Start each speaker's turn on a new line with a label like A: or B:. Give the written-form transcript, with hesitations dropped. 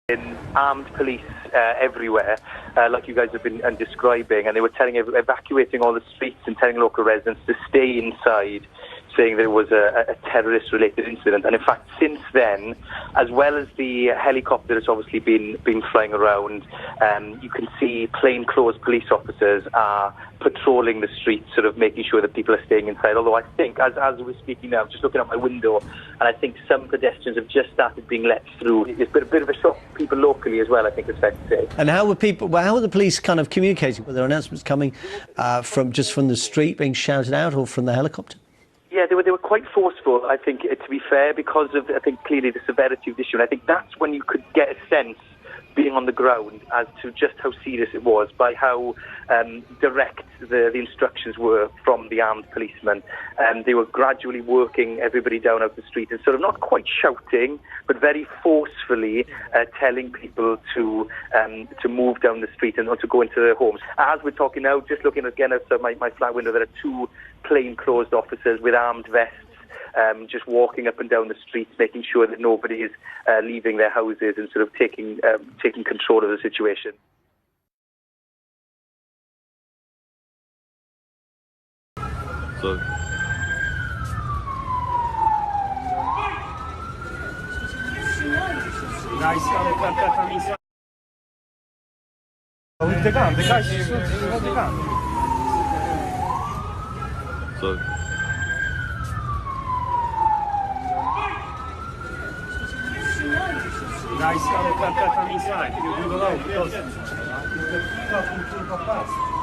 A: in armed police everywhere, like you guys have been describing, and they were evacuating all the streets and telling local residents to stay inside, saying there was a terrorist-related incident. And in fact, since then, as well as the helicopter that's obviously been flying around, you can see plainclothes police officers are patrolling the streets, sort of making sure that people are staying inside. Although I think, as we're speaking now, I'm just looking out my window, and I think some pedestrians have just started being let through. It's been a bit of a shock for people locally as well, I think it's fair to say.
B: And how were people? Well, how were the police kind of communicating? Were there announcements coming from the street, being shouted out, or from the helicopter?
A: Yeah, they were quite forceful, I think, to be fair, because of, I think, clearly the severity of the issue. And I think that's when you could get a sense, being on the ground, as to just how serious it was, by how direct the instructions were from the armed policemen. They were gradually working everybody down out the street and sort of not quite shouting, but very forcefully telling people to move down the street and to go into their homes. As we're talking now, just looking again outside my flat window, there are two plainclothes officers with armed vests, just walking up and down the streets, making sure that nobody is leaving their houses and sort of taking control of the situation.
C: So.
D: Guys, come inside. With the gun, the guys shoot the gun.
C: So.
D: Guys, come inside. You go out because the fucking pass.